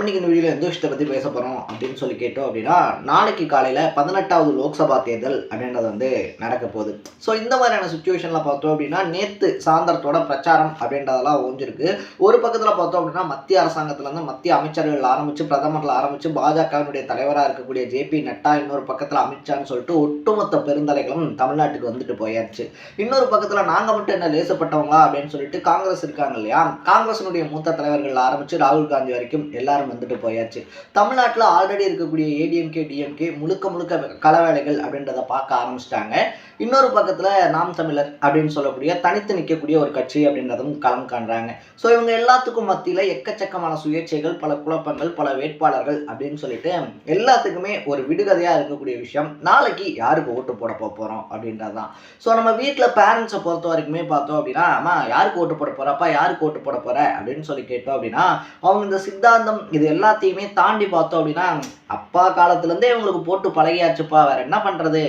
இன்னைக்கு இந்த வீடியோவில் எந்த விஷயத்தை பற்றி பேச போகிறோம் அப்படின்னு சொல்லி கேட்டோம் அப்படின்னா, நாளைக்கு காலையில் 18வது லோக்சபா தேர்தல் அப்படின்றது நடக்க போகுது. ஸோ இந்த மாதிரியான சுச்சுவேஷனில் பார்த்தோம் அப்படின்னா, நேற்று சாயந்தரத்தோட பிரச்சாரம் அப்படின்றதெல்லாம் ஓஞ்சிருக்கு. ஒரு பக்கத்தில் பார்த்தோம் அப்படின்னா, மத்திய அரசாங்கத்திலேருந்து மத்திய அமைச்சர்கள் ஆரம்பித்து பிரதமரில் ஆரம்பித்து பாஜகவினுடைய தலைவராக இருக்கக்கூடிய ஜேபி நட்டா, இன்னொரு பக்கத்தில் அமித்ஷான்னு சொல்லிட்டு ஒட்டுமொத்த பெருந்தலைகளும் தமிழ்நாட்டுக்கு வந்துட்டு போயாச்சு. இன்னொரு பக்கத்தில் நாங்கள் மட்டும் என்ன லேசப்பட்டவங்களா அப்படின்னு சொல்லிட்டு காங்கிரஸ் இருக்காங்க இல்லையா, காங்கிரஸினுடைய மூத்த தலைவர்கள் ஆரம்பித்து ராகுல் காந்தி வரைக்கும் எல்லாரும் வந்துட்டு போயாச்சு. தமிழ்நாட்டில் ஆல்ரெடி இருக்கக்கூடிய ஏடிஎம்கே டிஎம்கே முழுக்க கள வேலைகள் அப்படின்றத பார்க்க ஆரம்பிச்சிட்டாங்க. இன்னொரு பக்கத்தில் நாம் தமிழர் அப்படின்னு சொல்லக்கூடிய தனித்து நிற்கக்கூடிய ஒரு கட்சி அப்படின்றதும் களம் காண்றாங்க. ஸோ இவங்க எல்லாத்துக்கும் மத்தியில் எக்கச்சக்கமான சுயேட்சைகள், பல குழப்பங்கள், பல வேட்பாளர்கள் அப்படின்னு சொல்லிட்டு எல்லாத்துக்குமே ஒரு விடுகதையாக இருக்கக்கூடிய விஷயம், நாளைக்கு யாருக்கு ஓட்டு போட போகிறோம் அப்படின்றது தான். ஸோ நம்ம வீட்டில் பேரண்ட்ஸை பொறுத்த வரைக்குமே பார்த்தோம் அப்படின்னா, அம்மா யாருக்கு ஓட்டு போட போகிறப்பா, யாருக்கு ஓட்டு போட போகிற அப்படின்னு சொல்லி கேட்டோம் அப்படின்னா, அவங்க இந்த சித்தாந்தம் இது எல்லாத்தையுமே தாண்டி பார்த்தோம் அப்படின்னா, அப்பா காலத்துலேருந்தே இவங்களுக்கு போட்டு பழகியாச்சுப்பா, வேற என்ன பண்ணுறது,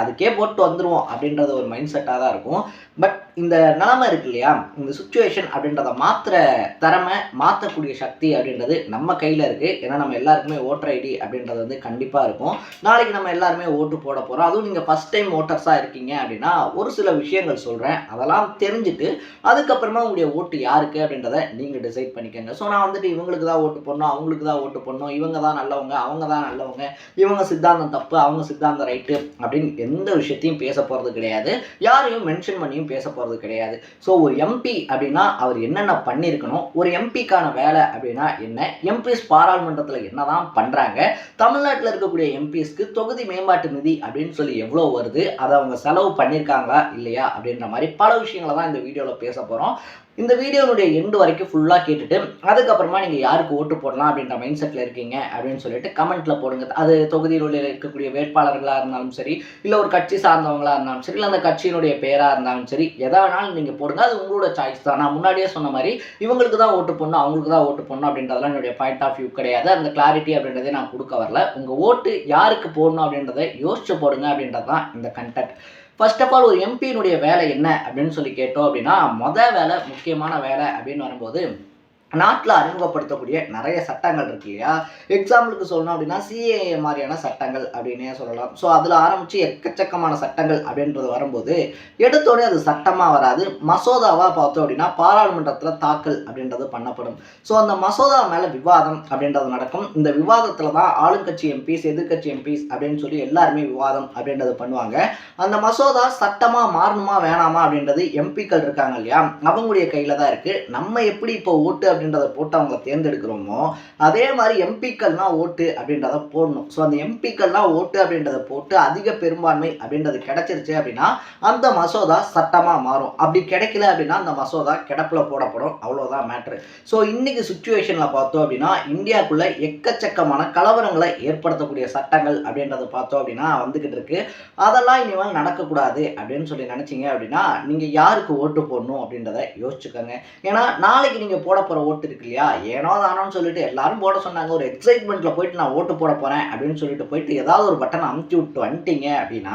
அதுக்கே போட்டு வந்துடுவோம் அப்படின்றது ஒரு மைண்ட் செட்டாக தான் இருக்கும். பட் இந்த நிலைமை இருக்கு இல்லையா, இந்த சுச்சுவேஷன் அப்படின்றத மாற்றுற திறமை, மாற்றக்கூடிய சக்தி அப்படின்றது நம்ம கையில் இருக்குது. ஏன்னா நம்ம எல்லாருக்குமே ஓட்டர் ஐடி அப்படின்றது கண்டிப்பாக இருக்கும். நாளைக்கு நம்ம எல்லாருமே ஓட்டு போட போகிறோம். அதுவும் நீங்கள் ஃபஸ்ட் டைம் ஓட்டர்ஸாக இருக்கீங்க அப்படின்னா ஒரு சில விஷயங்கள் சொல்கிறேன், அதெல்லாம் தெரிஞ்சுட்டு அதுக்கப்புறமா உங்களுடைய ஓட்டு யாருக்கு அப்படின்றத நீங்கள் டிசைட் பண்ணிக்கோங்க. ஸோ நான் இவங்களுக்கு தான் ஓட்டு போடணும், அவங்களுக்கு தான் ஓட்டு போடணும், இவங்க தான் நல்லவங்க, அவங்க தான் நல்லவங்க, இவங்க சித்தாந்தம் தப்பு, அவங்க சித்தாந்தம் ரைட்டு அப்படின்னு எந்த விஷயத்தையும் பேச போகிறது கிடையாது. யாரையும் மென்ஷன் பண்ணியும் பேச போகிறது கிடையாது. ஸோ ஒரு எம்பி அப்படின்னா அவர் என்னென்ன பண்ணியிருக்கணும், ஒரு எம்பிக்கான வேலை அப்படின்னா என்ன, எம்பிஸ் பாராளுமன்றத்தில் என்னதான் பண்ணுறாங்க, தமிழ்நாட்டில் இருக்கக்கூடிய எம்பிஸ்க்கு தொகுதி மேம்பாட்டு நிதி அப்படின்னு சொல்லி எவ்வளோ வருது, அதை அவங்க செலவு பண்ணியிருக்காங்களா இல்லையா அப்படின்ற மாதிரி பல விஷயங்களை தான் இந்த வீடியோவில் பேச போகிறோம். இந்த வீடியோனுடைய எண்டு வரைக்கும் ஃபுல்லாக கேட்டுட்டு அதுக்கப்புறமா நீங்கள் யாருக்கு ஓட்டு போடலாம் அப்படின்ற மைண்ட் செட்டில் இருக்கீங்க அப்படின்னு சொல்லிட்டு கமெண்ட்டில் போடுங்க. அது தொகுதியில் இருக்கக்கூடிய வேட்பாளர்களாக இருந்தாலும் சரி, இல்லை ஒரு கட்சி சார்ந்தவங்களாக இருந்தாலும் சரி, இல்லை அந்த கட்சியினுடைய பேராக இருந்தாலும் சரி, எதை வேணாலும் நீங்கள் போடுங்க. அது உங்களோட சாய்ஸ் தான். நான் முன்னாடியே சொன்ன மாதிரி இவங்களுக்கு தான் ஓட்டு போடணும், அவங்களுக்கு தான் ஓட்டு போடணும் அப்படின்றதெல்லாம் என்னுடைய பாயிண்ட் ஆஃப் வியூ கிடையாது. அந்த கிளாரிட்டி அப்படின்றதே நான் கொடுக்க வரல. உங்கள் ஓட்டு யாருக்கு போடணும் அப்படின்றத யோசிச்சு போடுங்க அப்படின்றது தான் இந்த கண்டென்ட். ஃபர்ஸ்ட் ஆஃப் ஆல் ஒரு எம்பியினுடைய வேலை என்ன அப்படின்னு சொல்லி கேட்டோம் அப்படின்னா, வேலை, முக்கியமான வேலை அப்படின்னு வரும்போது நாட்டில் அறிமுகப்படுத்தக்கூடிய நிறைய சட்டங்கள் இருக்கு இல்லையா. எக்ஸாம்பிளுக்கு சொல்லணும் அப்படின்னா சிஏஏ மாதிரியான சட்டங்கள் அப்படின்னே சொல்லலாம். ஸோ அதில் ஆரம்பித்து எக்கச்சக்கமான சட்டங்கள் அப்படின்றது வரும்போது எடுத்தோடனே அது சட்டமாக வராது, மசோதாவாக பார்த்தோம் அப்படின்னா பாராளுமன்றத்தில் தாக்கல் அப்படின்றது பண்ணப்படும். ஸோ அந்த மசோதா மேலே விவாதம் அப்படின்றது நடக்கும். இந்த விவாதத்தில் தான் ஆளுங்கட்சி எம்பிஸ், எதிர்கட்சி எம்பிஸ் அப்படின்னு சொல்லி எல்லாருமே விவாதம் அப்படின்றது பண்ணுவாங்க. அந்த மசோதா சட்டமாக மாறணுமா வேணாமா அப்படின்றது எம்பிக்கள் இருக்காங்க இல்லையா, அவங்களுடைய கையில் தான் இருக்குது. நம்ம எப்படி இப்போ ஓட்டு அப்படின்றத போட்டு அவங்களை தேர்ந்தெடுக்கிறோமோ அதே மாதிரி எம்பிக்கள்லாம் ஓட்டு அப்படின்றத போடணும். ஸோ அந்த எம்பிக்கள்லாம் ஓட்டு அப்படின்றத போட்டு அதிக பெரும்பான்மை அப்படின்றது கிடைச்சிருச்சு அப்படின்னா அந்த மசோதா சட்டமாக மாறும். அப்படி கிடைக்கல அப்படின்னா அந்த மசோதா கிடப்பில் போடப்படும். அவ்வளோதான் மேட்ரு. ஸோ இன்னைக்கு சுச்சுவேஷனில் பார்த்தோம் அப்படின்னா இந்தியாவுக்குள்ள எக்கச்சக்கமான கலவரங்களை ஏற்படுத்தக்கூடிய சட்டங்கள் அப்படின்றத பார்த்தோம் அப்படின்னா வந்துக்கிட்டு இருக்கு. அதெல்லாம் இனிமேல் நடக்கக்கூடாது அப்படின்னு சொல்லி நினச்சிங்க அப்படின்னா நீங்கள் யாருக்கு ஓட்டு போடணும் அப்படின்றத யோசிச்சுக்கோங்க. ஏன்னா நாளைக்கு நீங்கள் போட போகிற ஓட்டு இருக்கு இல்லையா, ஏனோ தானோன்னு சொல்லிட்டு எல்லாரும் போட சொன்னாங்க, ஒரு எக்ஸைட்மெண்ட்டில் போயிட்டு நான் ஓட்டு போட போகிறேன் அப்படின்னு சொல்லிட்டு போயிட்டு ஏதாவது ஒரு பட்டனை அமுத்தி விட்டு வந்துட்டீங்க அப்படின்னா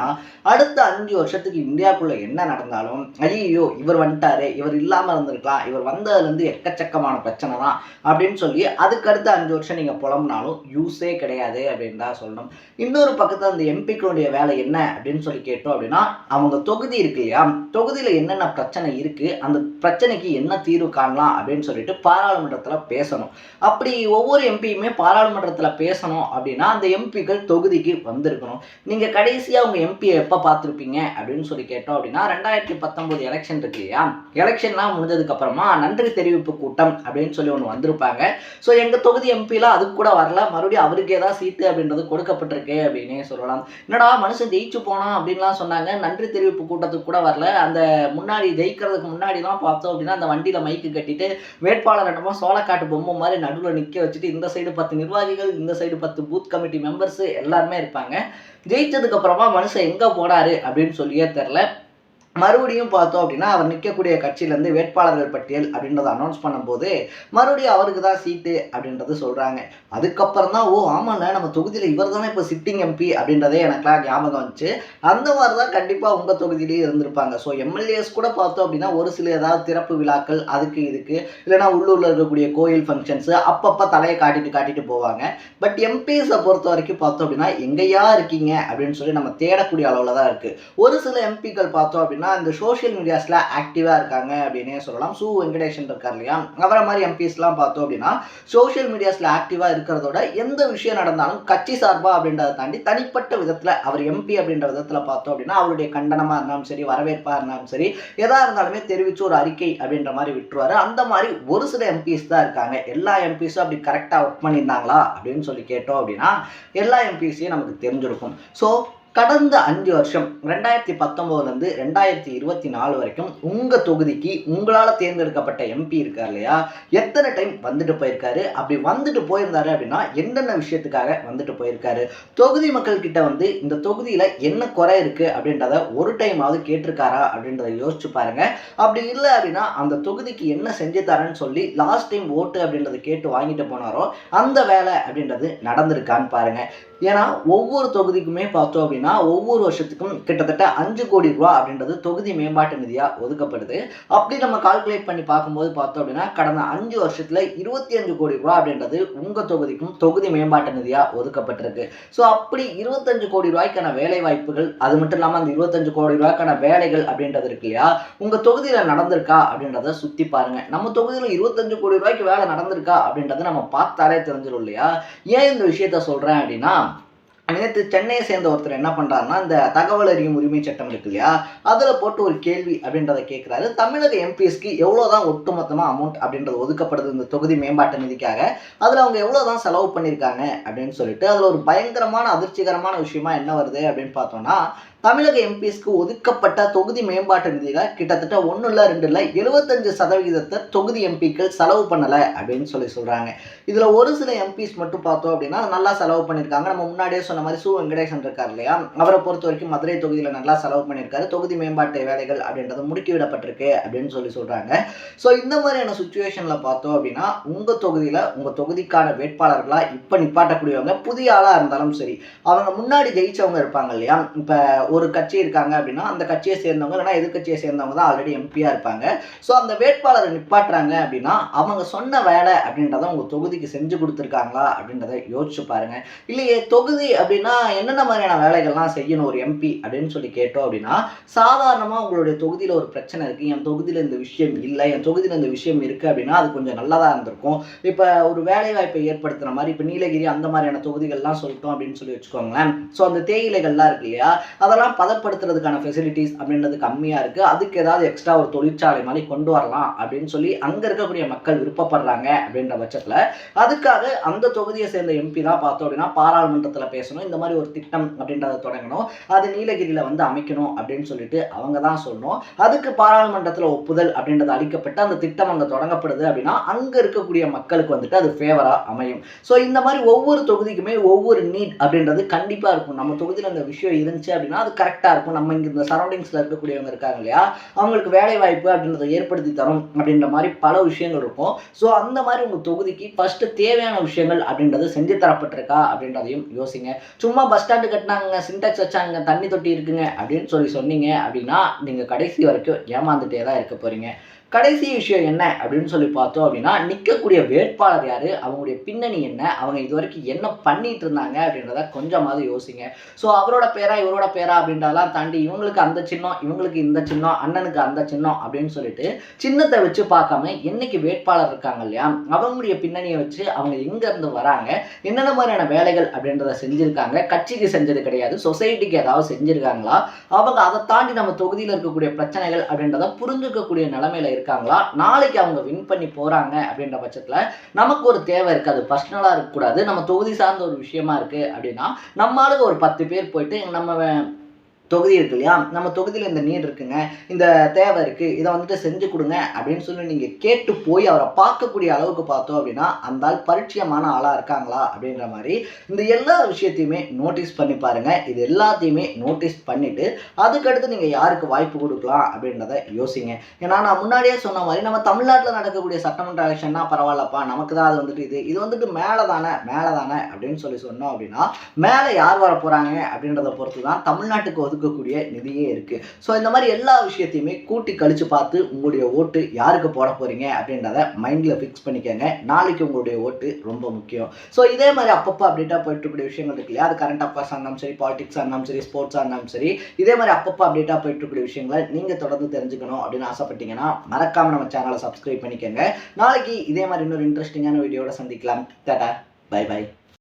அடுத்த 5 வருஷத்துக்கு இந்தியாவுக்குள்ளே என்ன நடந்தாலும் ஐயோ இவர் வந்துட்டாரு, இவர் இல்லாமல் இருந்திருக்கலாம், இவர் வந்ததுலேருந்து எக்கச்சக்கமான பிரச்சனை தான் அப்படின்னு சொல்லி அதுக்கடுத்த 5 வருஷம் நீங்கள் புலம்புனாலும் யூஸே கிடையாது அப்படின்னு தான் சொல்லணும். இன்னொரு பக்கத்தில் அந்த எம்பிக்களுடைய வேலை என்ன அப்படின்னு சொல்லி கேட்டோம் அப்படின்னா, அவங்க தொகுதி இருக்கு இல்லையா, தொகுதியில் என்னென்ன பிரச்சனை இருக்குது, அந்த பிரச்சனைக்கு என்ன தீர்வு காணலாம் அப்படின்னு சொல்லிட்டு பாராளுமன்றத்தில் பேசணும். அப்படி ஒவ்வொரு எம்பியுமே பாராளுமன்றத்தில் பேசணும் அப்படின்னா அந்த எம்பிக்கள் தொகுதிக்கு வந்திருக்கணும். நீங்கள் கடைசியாக உங்கள் எம்பியை எப்போ பார்த்துருப்பீங்க அப்படின்னு சொல்லி கேட்டோம் அப்படின்னா 2019 எலெக்ஷன் இருக்கு இல்லையா, எலெக்ஷன்லாம் முடிஞ்சதுக்கப்புறமா நன்றி தெரிவிப்பு கூட்டம் அப்படின்னு சொல்லி ஒன்று வந்திருப்பாங்க. ஸோ எங்கள் தொகுதி எம்பிலாம் அதுக்கு கூட வரல, மறுபடியும் அவருக்கே தான் சீட்டு அப்படின்றது கொடுக்கப்பட்டிருக்கு அப்படின்னே சொல்லலாம். என்னடா மனுஷன் ஜெயிச்சு போனான் அப்படின்லாம் சொன்னாங்க, நன்றி தெரிவிப்பு கூட்டத்துக்கு கூட வரல. அந்த முன்னாடி ஜெயிக்கிறதுக்கு முன்னாடிலாம் பார்த்தோம் அப்படின்னா அந்த வண்டியில் மைக்கு கட்டிட்டு வேட்பாளர் என்னமோ சோளக்காட்டு பொம்மை மாதிரி நடுவில் நிற்க வச்சுட்டு இந்த சைடு 10 நிர்வாகிகள், இந்த சைடு 10 பூத் கமிட்டி மெம்பர்ஸ் எல்லாருமே இருப்பாங்க. ஜெயிச்சதுக்கு அப்புறமா மனுஷன் எங்கே போனாரு அப்படின்னு சொல்லியே தெரில. மறுபடியும் பார்த்தோம் அப்படின்னா அவர் நிற்கக்கூடிய கட்சியிலேருந்து வேட்பாளர்கள் பட்டியல் அப்படின்றத அனௌன்ஸ் பண்ணும்போது மறுபடியும் அவருக்கு தான் சீட்டு அப்படின்றது சொல்கிறாங்க. அதுக்கப்புறம் தான் ஓ ஆமாண்ணே நம்ம தொகுதியில் இவர் தானே இப்போ சிட்டிங் எம்பி அப்படின்றதே எனக்குலாம் ஞாபகம் வந்துச்சு. அந்த மாதிரி தான் கண்டிப்பாக உங்கள் தொகுதியிலேயே இருந்திருப்பாங்க. ஸோ எம்எல்ஏஸ் கூட பார்த்தோம் அப்படின்னா ஒரு சில ஏதாவது திறப்பு விழாக்கள் அதுக்கு இதுக்கு இல்லைனா உள்ளூரில் இருக்கக்கூடிய கோயில் ஃபங்க்ஷன்ஸு அப்பப்போ தலையை காட்டிட்டு போவாங்க. பட் எம்பிஸை பொறுத்த வரைக்கும் பார்த்தோம் அப்படின்னா எங்கேயா இருக்கீங்க அப்படின்னு சொல்லி நம்ம தேடக்கூடிய அளவில் தான் இருக்குது. ஒரு சில எம்பிக்கள் பார்த்தோம் அப்படின்னா இந்த சோஷியல் மீடியாஸ்ல ஆக்டிவா இருக்காங்க அப்படின்னே சொல்லலாம். சு வெங்கடேசன் இருக்கார் இல்லையா, அவரை மாதிரி எம்பிஸ்லாம் பார்த்தோம் அப்படின்னா சோஷியல் மீடியாஸ்ல ஆக்டிவா இருக்கிறதோட எந்த விஷயம் நடந்தாலும் கட்சி சார்பா அப்படின்றத தாண்டி தனிப்பட்ட விதத்துல அவர் எம்பி அப்படின்ற விதத்துல பார்த்தோம் அப்படின்னா அவருடைய கண்டனமா இருந்தாலும் சரி வரவேற்பா இருந்தாலும் சரி எதா இருந்தாலுமே தெரிவிச்சு ஒரு அறிக்கை அப்படின்ற மாதிரி விட்டுருவாரு. அந்த மாதிரி ஒரு சில எம்பிஸ் தான் இருக்காங்க. எல்லா எம்பிஸும் அப்படி கரெக்டா ஒர்க் பண்ணியிருந்தாங்களா அப்படின்னு சொல்லி கேட்டோம் அப்படின்னா எல்லா எம்பிஸையும் நமக்கு தெரிஞ்சிருக்கும். ஸோ கடந்த 5 வருஷம் 2019 2024 வரைக்கும் உங்கள் தொகுதிக்கு உங்களால் தேர்ந்தெடுக்கப்பட்ட எம்பி இருக்கார் இல்லையா, எத்தனை டைம் வந்துட்டு போயிருக்காரு, அப்படி வந்துட்டு போயிருந்தாரு அப்படின்னா என்னென்ன விஷயத்துக்காக வந்துட்டு போயிருக்காரு, தொகுதி மக்கள்கிட்ட வந்து இந்த தொகுதியில் என்ன குறை இருக்குது அப்படின்றத ஒரு டைமாவது கேட்டிருக்காரா அப்படின்றத யோசிச்சு பாருங்க. அப்படி இல்லை அப்படின்னா அந்த தொகுதிக்கு என்ன செஞ்சு தரேன்னு சொல்லி லாஸ்ட் டைம் ஓட்டு அப்படின்றத கேட்டு வாங்கிட்டு போனாரோ அந்த வேலை அப்படின்றது நடந்திருக்கான்னு பாருங்க. ஏன்னா ஒவ்வொரு தொகுதிக்குமே பார்த்தோம் அப்படின்னா ஒவ்வொரு வருஷத்துக்கும் கிட்டத்தட்ட 5 கோடி ரூபா அப்படின்றது தொகுதி மேம்பாட்டு நிதியாக ஒதுக்கப்படுது. அப்படி நம்ம கால்குலேட் பண்ணி பார்க்கும்போது பார்த்தோம் அப்படின்னா கடந்த 5 வருஷத்துல 25 கோடி ரூபா அப்படின்றது உங்கள் தொகுதிக்கும் தொகுதி மேம்பாட்டு நிதியாக ஒதுக்கப்பட்டிருக்கு. ஸோ அப்படி 25 கோடி ரூபாய்க்கான வேலை வாய்ப்புகள், அது மட்டும் இல்லாமல் அந்த 25 கோடி ரூபாய்க்கான வேலைகள் அப்படின்றது இருக்கு இல்லையா, உங்கள் தொகுதியில் நடந்திருக்கா அப்படின்றத சுற்றி பாருங்க. நம்ம தொகுதியில் 25 கோடி ரூபாய்க்கு வேலை நடந்திருக்கா அப்படின்றத நம்ம பார்த்தாலே தெரிஞ்சிடும் இல்லையா. ஏன் இந்த விஷயத்த சொல்கிறேன் அப்படின்னா, நேற்று சென்னையை சேர்ந்த ஒருத்தர் என்ன பண்ணுறாருன்னா இந்த தகவல் அறியும் உரிமை சட்டம் இருக்கு இல்லையா, அதில் போட்டு ஒரு கேள்வி அப்படின்றத கேட்குறாரு. தமிழக எம்பிஎஸ்க்கு எவ்வளோதான் ஒட்டுமொத்தமாக அமௌண்ட் அப்படின்றது ஒதுக்கப்படுது இந்த தொகுதி மேம்பாட்டு நிதிக்காக, அதில் அவங்க எவ்வளோதான் செலவு பண்ணியிருக்காங்க அப்படின்னு சொல்லிட்டு அதில் ஒரு பயங்கரமான அதிர்ச்சிகரமான விஷயமா என்ன வருது அப்படின்னு பார்த்தோம்னா, தமிழக எம்பிஸ்க்கு ஒதுக்கப்பட்ட தொகுதி மேம்பாட்டு நிதியில் கிட்டத்தட்ட 1 இல்லை 2 இல்லை 75% தொகுதி எம்பிக்கள் செலவு பண்ணலை அப்படின்னு சொல்கிறாங்க. இதில் ஒரு சில எம்பிஸ் மட்டும் பார்த்தோம் அப்படின்னா நல்லா செலவு பண்ணியிருக்காங்க. நம்ம முன்னாடியே சொன்ன மாதிரி சு வெங்கடேசன் இருக்கார் இல்லையா, அவரை பொறுத்த வரைக்கும் மதுரை தொகுதியில் நல்லா செலவு பண்ணியிருக்காரு. தொகுதி மேம்பாட்டு வேலைகள் அப்படின்றது முடுக்கிவிடப்பட்டிருக்கு அப்படின்னு சொல்கிறாங்க. ஸோ இந்த மாதிரியான சுச்சுவேஷனில் பார்த்தோம் அப்படின்னா உங்கள் தொகுதியில் உங்கள் தொகுதிக்கான வேட்பாளர்களாக இப்போ நிப்பாட்டக்கூடியவங்க புதிய ஆளாக இருந்தாலும் சரி, அவங்க முன்னாடி ஜெயிச்சவங்க இருப்பாங்க இல்லையா, இப்போ ஒரு கட்சி இருக்காங்க அப்படின்னா அந்த கட்சியை சேர்ந்தவங்க இல்லைனா எதிர்கட்சியை சேர்ந்தவங்க தான் ஆல்ரெடி எம்பியாக இருப்பாங்க. ஸோ அந்த வேட்பாளரை நிப்பாட்டுறாங்க அப்படின்னா அவங்க சொன்ன வேலை அப்படின்றத உங்கள் தொகுதிக்கு செஞ்சு கொடுத்துருக்காங்களா அப்படின்றத யோசிச்சு பாருங்க. இல்லையே தொகுதி அப்படின்னா என்னென்ன மாதிரியான வேலைகள்லாம் செய்யணும் ஒரு எம்பி அப்படின்னு சொல்லி கேட்டோம் அப்படின்னா, சாதாரணமாக உங்களுடைய தொகுதியில் ஒரு பிரச்சனை இருக்குது, என் தொகுதியில் இந்த விஷயம் இல்லை, என் தொகுதியில் இந்த விஷயம் இருக்குது அப்படின்னா அது கொஞ்சம் நல்லதாக இருந்திருக்கும். இப்போ ஒரு வேலை வாய்ப்பை ஏற்படுத்துகிற மாதிரி இப்போ நீலகிரி அந்த மாதிரியான தொகுதிகள்லாம் சொல்லிட்டோம் அப்படின்னு சொல்லி வச்சுக்கோங்களேன். ஸோ அந்த தேயிலைகள்லாம் இருக்கு இல்லையா, அதெல்லாம் பதப்படுத்துறதுக்கான ஃபெசிலிட்டிஸ் அப்படின்றது கம்மியாக இருக்குது, அதுக்கு ஏதாவது எக்ஸ்ட்ரா ஒரு தொழிற்சாலை மாதிரி கொண்டு வரலாம் அப்படின்னு சொல்லி அங்கே இருக்கக்கூடிய மக்கள் விருப்பப்படுறாங்க அப்படின்ற பட்சத்தில் அதுக்காக அந்த தொகுதியை சேர்ந்த எம்பி தான் பார்த்தோம் அப்படின்னா பாராளுமன்றத்தில் பேசணும், இந்த மாதிரி ஒரு திட்டம் அப்படின்றத தொடங்கணும், அது நீலகிரியில் வந்து அமைக்கணும் அப்படின்னு சொல்லிட்டு அவங்க தான் சொல்லணும். அதுக்கு பாராளுமன்றத்தில் ஒப்புதல் அப்படின்றது அளிக்கப்பட்டு அந்த திட்டம் அங்கே தொடங்கப்படுது அப்படின்னா அங்கே இருக்கக்கூடிய மக்களுக்கு வந்துட்டு அது ஃபேவராக அமையும். ஸோ இந்த மாதிரி ஒவ்வொரு தொகுதிக்குமே ஒவ்வொரு நீட் அப்படின்றது கண்டிப்பாக இருக்கும். நம்ம தொகுதியில் அந்த விஷயம் இருந்துச்சு அப்படின்னா அது கரெக்டாக இருக்கும். நம்ம இங்கே இந்த சரௌண்டிங்ஸில் இருக்கக்கூடியவங்க இருக்காங்க இல்லையா, அவங்களுக்கு வேலை வாய்ப்பு அப்படின்றத ஏற்படுத்தி தரும் அப்படின்ற மாதிரி பல விஷயங்கள் இருக்கும். ஸோ அந்த மாதிரி உங்கள் தொகுதிக்கு ஃபஸ்ட்டு தேவையான விஷயங்கள் அப்படின்றது செஞ்சு தரப்பட்டிருக்கா அப்படின்றதையும் யோசிங்க. சும்மா பஸ் ஸ்டாண்டு கட்டினாங்க, சின்டாக்ஸ் வச்சாங்க, தண்ணி தொட்டி இருக்குங்க அப்படின்னு சொன்னீங்க அப்படின்னா நீங்கள் கடைசி வரைக்கும் ஏமாந்துட்டே தான் இருக்க போகிறீங்க. கடைசி விஷயம் என்ன அப்படின்னு சொல்லி பார்த்தோம் அப்படின்னா, நிற்கக்கூடிய வேட்பாளர் யார், அவங்களுடைய பின்னணி என்ன, அவங்க இது வரைக்கும் என்ன பண்ணிட்டு இருந்தாங்க அப்படின்றத கொஞ்சமாவது யோசிங்க. ஸோ அவரோட பேரா இவரோட பேரா அப்படின்றதெல்லாம் தாண்டி இவங்களுக்கு அந்த சின்னம் இவங்களுக்கு இந்த சின்னம் அண்ணனுக்கு அந்த சின்னம் அப்படின்னு சொல்லிட்டு சின்னத்தை வச்சு பார்க்காம என்னைக்கு வேட்பாளர் இருக்காங்க இல்லையா, அவங்களுடைய பின்னணியை வச்சு அவங்க எங்கேருந்து வராங்க, என்னென்ன மாதிரியான வேலைகள் அப்படின்றத செஞ்சுருக்காங்க, கட்சிக்கு செஞ்சது கிடையாது சொசைட்டிக்கு ஏதாவது செஞ்சுருக்காங்களா, அவங்க அதை தாண்டி நம்ம தொகுதியில் இருக்கக்கூடிய பிரச்சனைகள் அப்படின்றத புரிஞ்சுக்கக்கூடிய நிலைமையில இருக்காங்களா, நாளைக்கு அவங்க வின் பண்ணி போறாங்க அப்படின்ற பட்சத்துல நமக்கு ஒரு தேவை இருக்கு, அது பர்சனலா இருக்கக்கூடாது, நம்ம தொகுதி சார்ந்த ஒரு விஷயமா இருக்கு அப்படின்னா நம்மளுக்கு ஒரு 10 பேர் போயிட்டு நம்ம தொகுதி இருக்கு இல்லையா, நம்ம தொகுதியில் இந்த நீட் இருக்குங்க, இந்த தேவை இருக்குது, இதை வந்துட்டு செஞ்சு கொடுங்க அப்படின்னு சொல்லி நீங்கள் கேட்டு போய் அவரை பார்க்கக்கூடிய அளவுக்கு பார்த்தோம் அப்படின்னா அந்த ஆள் பரிச்சயமான ஆளாக இருக்காங்களா அப்படின்ற மாதிரி இந்த எல்லா விஷயத்தையுமே நோட்டீஸ் பண்ணி பாருங்கள். இது எல்லாத்தையுமே நோட்டீஸ் பண்ணிவிட்டு அதுக்கடுத்து நீங்கள் யாருக்கு வாய்ப்பு கொடுக்கலாம் அப்படின்றத யோசிங்க. ஏன்னா நான் முன்னாடியே சொன்ன மாதிரி நம்ம தமிழ்நாட்டில் நடக்கக்கூடிய சட்டமன்ற எலெக்ஷன்னா பரவாயில்லப்பா, நமக்கு தான் அது வந்துட்டு இது வந்துட்டு மேலே தானே அப்படின்னு சொல்லி சொன்னோம் அப்படின்னா மேலே யார் வர போகிறாங்க அப்படின்றத பொறுத்து தான் தமிழ்நாட்டுக்கு ஒதுக்கக்கூடிய நிதியே இருக்குது. ஸோ இந்த மாதிரி எல்லா விஷயத்தையுமே கூட்டி கழிச்சு பார்த்து உங்களுடைய ஓட்டு யாருக்கு போட போகிறீங்க அப்படின்றத மைண்டில் ஃபிக்ஸ் பண்ணிக்கோங்க. நாளைக்கு உங்களுடைய ஓட்டு ரொம்ப முக்கியம். ஸோ இதே மாதிரி அப்பப்போ அப்டேட்டாக போயிட்டு இருக்கக்கூடிய விஷயங்கள் இருக்கு இல்லையா, அது கரண்ட் அஃபேர்ஸாக இருந்தாலும் சரி, பாலிடிக்ஸாக இருந்தாலும் சரி, ஸ்போர்ட்ஸாக இருந்தாலும் சரி, இதே மாதிரி அப்பப்போ அப்டேட்டாக போயிட்டு இருக்கக்கூடிய விஷயங்களை நீங்கள் தொடர்ந்து தெரிஞ்சுக்கணும் அப்படின்னு ஆசைப்பட்டீங்கன்னா மறக்காமல் நம்ம சேனலை சப்ஸ்கிரைப் பண்ணிக்கோங்க. நாளைக்கு இதே மாதிரி இன்னொரு இன்ட்ரெஸ்டிங்கான வீடியோட சந்திக்கலாம். Tata, bye by.